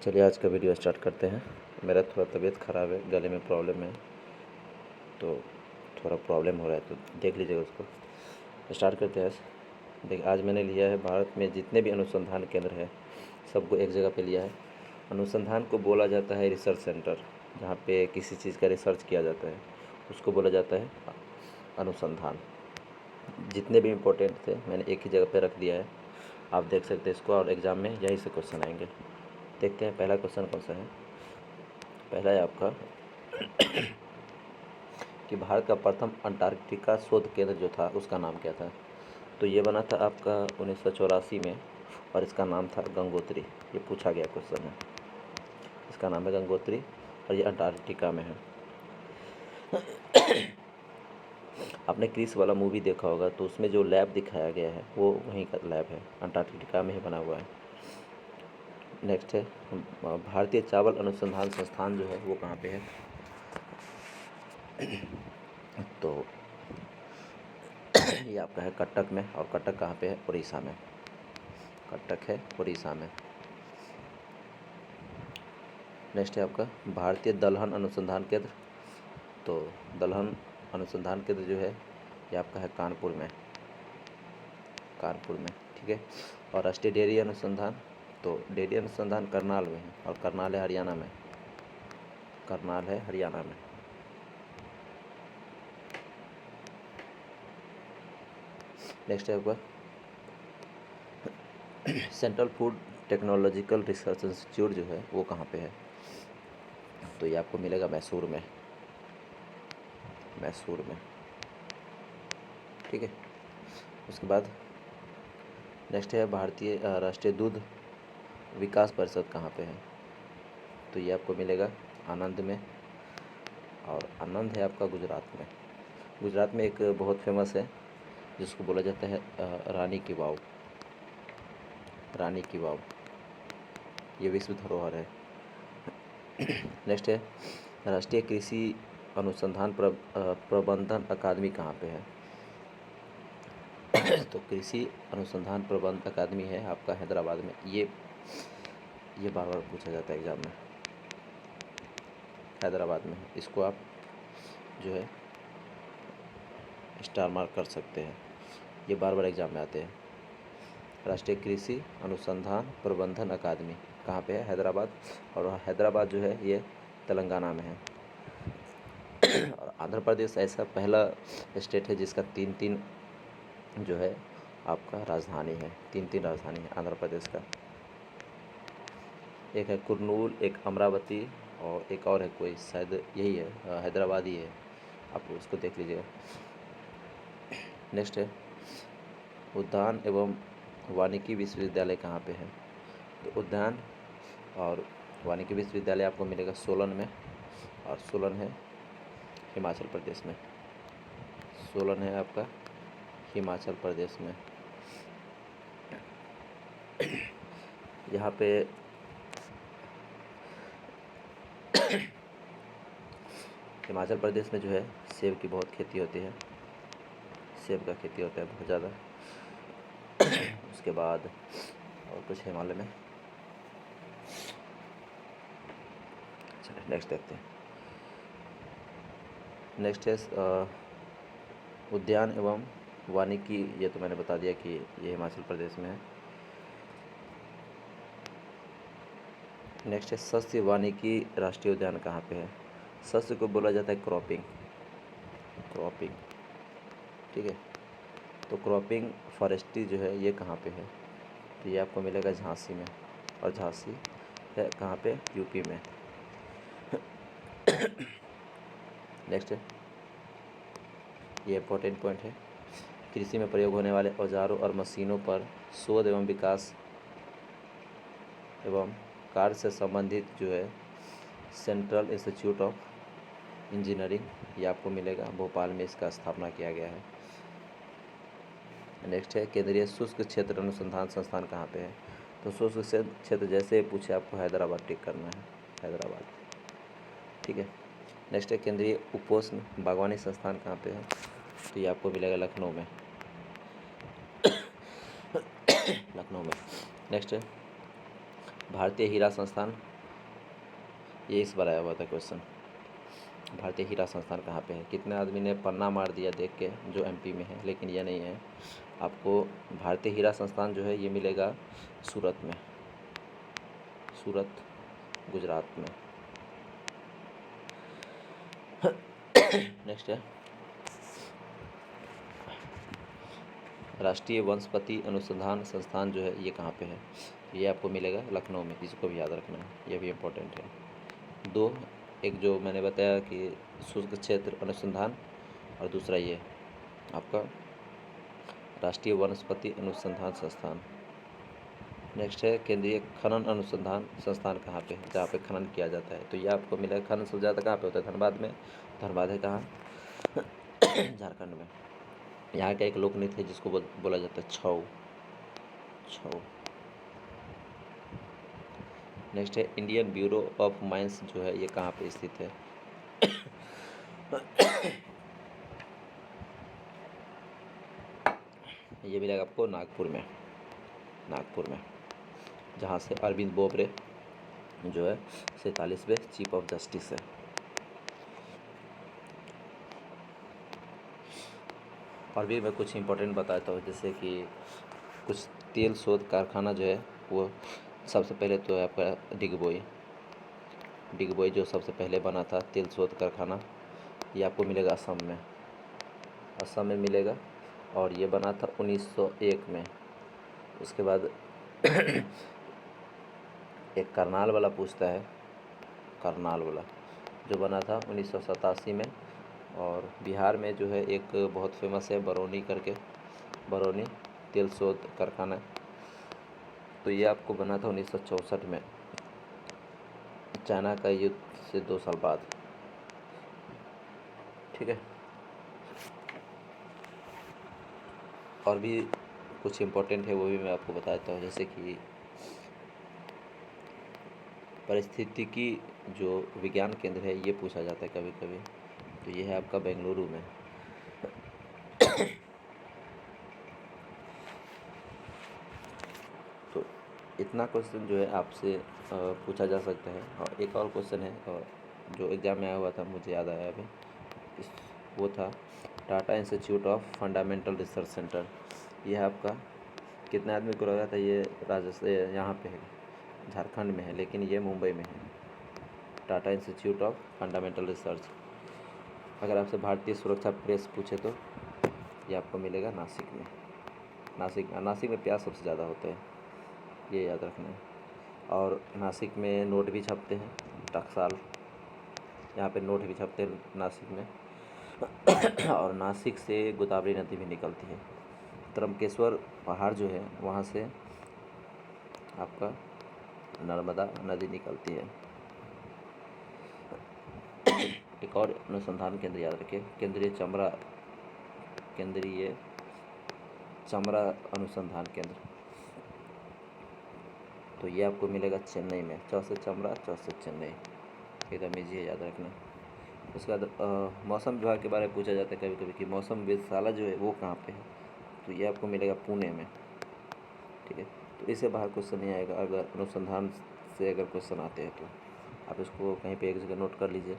चलिए आज का वीडियो स्टार्ट करते हैं। मेरा थोड़ा तबीयत ख़राब है, गले में प्रॉब्लम है, तो थोड़ा प्रॉब्लम हो रहा है, तो देख लीजिएगा उसको। स्टार्ट करते हैं। देखिए आज मैंने लिया है, भारत में जितने भी अनुसंधान केंद्र हैं सबको एक जगह पे लिया है। अनुसंधान को बोला जाता है रिसर्च सेंटर, जहाँ पे किसी चीज़ का रिसर्च किया जाता है उसको बोला जाता है अनुसंधान। जितने भी इम्पोर्टेंट थे मैंने एक ही जगह पे रख दिया है, आप देख सकते हैं इसको, और एग्ज़ाम में यही से क्वेश्चन आएंगे। देखते हैं पहला क्वेश्चन कौन सा है। पहला है आपका कि भारत का प्रथम अंटार्कटिका शोध केंद्र जो था उसका नाम क्या था। तो ये बना था आपका 1984 में, और इसका नाम था गंगोत्री। ये पूछा गया क्वेश्चन है, इसका नाम है गंगोत्री और ये अंटार्कटिका में है। आपने क्रिस वाला मूवी देखा होगा, तो उसमें जो लैब दिखाया गया है वो वहीं का लैब है, अंटार्कटिका में ही बना हुआ है। नेक्स्ट है भारतीय चावल अनुसंधान संस्थान जो है वो कहाँ पे है। तो ये आपका है कटक में, और कटक कहाँ पे है, उड़ीसा में। कटक है उड़ीसा में। नेक्स्ट है आपका भारतीय दलहन अनुसंधान केंद्र। तो दलहन अनुसंधान केंद्र जो है ये आपका है कानपुर में, कानपुर में, ठीक है। और राष्ट्रीय डेयरी अनुसंधान, तो डेयरी अनुसंधान करनाल में है, और करनाल है हरियाणा में, करनाल है हरियाणा में। नेक्स्ट है आपका central food technological research institute जो है वो कहाँ पे है। तो ये आपको मिलेगा मैसूर में, मैसूर में, ठीक है। उसके बाद नेक्स्ट है भारतीय राष्ट्रीय दूध विकास परिषद कहाँ पे है। तो ये आपको मिलेगा आनंद में, और आनंद है आपका गुजरात में। गुजरात में एक बहुत फेमस है जिसको बोला जाता है रानी की वाव, रानी की वाव, ये विश्व धरोहर है। नेक्स्ट है राष्ट्रीय कृषि अनुसंधान प्रबंधन अकादमी कहाँ पे है। तो कृषि अनुसंधान प्रबंध अकादमी है आपका हैदराबाद में। ये बार बार पूछा जाता है एग्ज़ाम में, हैदराबाद में। इसको आप जो है स्टार मार्क कर सकते हैं, ये बार बार एग्ज़ाम में आते हैं। राष्ट्रीय कृषि अनुसंधान प्रबंधन अकादमी कहाँ पे है, हैदराबाद। और हैदराबाद जो है ये तेलंगाना में है। और आंध्र प्रदेश ऐसा पहला स्टेट है जिसका तीन तीन जो है आपका राजधानी है, तीन तीन राजधानी है आंध्र प्रदेश का। एक है कुर्नूल, एक अमरावती, और एक और है कोई, शायद यही है, हैदराबाद ही है, आप उसको देख लीजिएगा। नेक्स्ट है उद्यान एवं वानिकी विश्वविद्यालय कहाँ पे है। तो उद्यान और वानिकी विश्वविद्यालय आपको मिलेगा सोलन में, और सोलन है हिमाचल प्रदेश में, सोलन है आपका हिमाचल प्रदेश में। यहाँ पे हिमाचल प्रदेश में जो है सेब की बहुत खेती होती है, सेब का खेती होता है बहुत ज़्यादा। उसके बाद और कुछ हिमालय में। चलिए नेक्स्ट देखते हैं। नेक्स्ट है उद्यान एवं वानिकी, ये तो मैंने बता दिया कि ये हिमाचल प्रदेश में है। नेक्स्ट है सस्य वानिकी राष्ट्रीय उद्यान कहाँ पे है। सस्य को बोला जाता है क्रॉपिंग, क्रॉपिंग, ठीक है। तो क्रॉपिंग फॉरेस्ट्री जो है ये कहाँ पे है। तो ये आपको मिलेगा झांसी में, और झांसी है कहाँ पे, यूपी में। नेक्स्ट है ये इम्पोर्टेंट पॉइंट है, कृषि में प्रयोग होने वाले औजारों और मशीनों पर शोध एवं विकास एवं कार्य से संबंधित जो है सेंट्रल इंस्टीट्यूट ऑफ इंजीनियरिंग, ये आपको मिलेगा भोपाल में, इसका स्थापना किया गया है। नेक्स्ट है केंद्रीय शुष्क क्षेत्र अनुसंधान संस्थान कहाँ पे है। तो शुष्क क्षेत्र जैसे पूछे आपको हैदराबाद टिक करना है, हैदराबाद, ठीक है। नेक्स्ट है केंद्रीय उपोष्ण बागवानी संस्थान कहाँ पे है। तो ये आपको मिलेगा लखनऊ में, लखनऊ में। नेक्स्ट है भारतीय हीरा संस्थान ये इस बार आया हुआ था क्वेश्चन। भारतीय हीरा संस्थान कहाँ पे है? कितने आदमी ने पन्ना मार दिया देख के, जो एमपी में है, लेकिन ये नहीं है। आपको भारतीय हीरा संस्थान जो है ये मिलेगा सूरत में, सूरत गुजरात में। नेक्स्ट है राष्ट्रीय वनस्पति अनुसंधान संस्थान जो है ये कहाँ पे है? ये आपको मिलेगा लखनऊ में, इसको भी याद रखना है, ये भी इम्पोर्टेंट है। दो, एक जो मैंने बताया कि शुष्क क्षेत्र अनुसंधान, और दूसरा ये आपका राष्ट्रीय वनस्पति अनुसंधान संस्थान। नेक्स्ट है केंद्रीय खनन अनुसंधान संस्थान कहाँ पे है? जहाँ पे खनन किया जाता है। तो ये आपको मिलेगा, खनन सबसे ज़्यादा कहाँ पे होता है? धनबाद में। धनबाद है कहाँ? झारखंड में। यहाँ का एक लोक नृत्य है जिसको बोला जाता है छऊ, छऊ। नेक्स्ट है इंडियन ब्यूरो ऑफ माइंस जो है ये कहाँ पे स्थित है? ये मिलेगा आपको नागपुर में, नागपुर में, जहाँ से अरविंद बोबड़े जो है 47वें चीफ ऑफ जस्टिस है। और भी मैं कुछ इंपॉर्टेंट बताता हूँ, जैसे कि कुछ तेल शोध कारखाना जो है वो सबसे पहले तो है आपका डिगबोई, डिगबोई जो सबसे पहले बना था तेल शोध कारखाना, ये आपको मिलेगा असम में, असम में मिलेगा। और ये बना था 1901 में। उसके बाद एक करनाल वाला पूछता है, करनाल वाला जो बना था 1987 में। और बिहार में जो है एक बहुत फेमस है बरौनी करके, बरौनी तेल शोध कारखाना, तो ये आपको बना था 1964 में, चाइना का युद्ध से 2 साल बाद। ठीक है। और भी कुछ इम्पोर्टेंट है वो भी मैं आपको बताता हूँ, जैसे कि पारिस्थितिकी जो विज्ञान केंद्र है ये पूछा जाता है कभी कभी, तो ये है आपका बेंगलुरु में। तो इतना क्वेश्चन जो है आपसे पूछा जा सकता है। और एक और क्वेश्चन है और जो एग्ज़ाम में आया हुआ था, मुझे याद आया अभी, वो था Tata institute of fundamental research centre. ये है आपका, कितने आदमी को लगा था ये राजस्थान यहाँ पे है, झारखंड में है, लेकिन ये मुंबई में है, Tata institute of fundamental research. अगर आपसे भारतीय सुरक्षा प्रेस पूछे तो ये आपको मिलेगा नासिक में, नासिक में प्याज सबसे ज़्यादा होता है, ये याद रखना है। और नासिक में नोट भी छपते हैं, टकसाल, यहाँ पे नोट भी छपते हैं नासिक में। और नासिक से गोदावरी नदी भी निकलती है। त्र्यंबकेश्वर पहाड़ जो है वहाँ से आपका नर्मदा नदी निकलती है। एक और अनुसंधान केंद्र याद रखिए, केंद्रीय चमड़ा अनुसंधान केंद्र, तो ये आपको मिलेगा चेन्नई में, च से चमड़ा, च से चेन्नई, एकदम ईजी है याद रखना। उसके बाद मौसम विभाग के बारे में पूछा जाता है कभी कभी कि मौसम वेधशाला जो है वो कहाँ पे है, तो ये आपको मिलेगा पुणे में। ठीक है, तो इससे बाहर क्वेश्चन नहीं आएगा। अगर अनुसंधान से अगर क्वेश्चन आते हैं तो आप इसको कहीं पे एक जगह नोट कर लीजिए।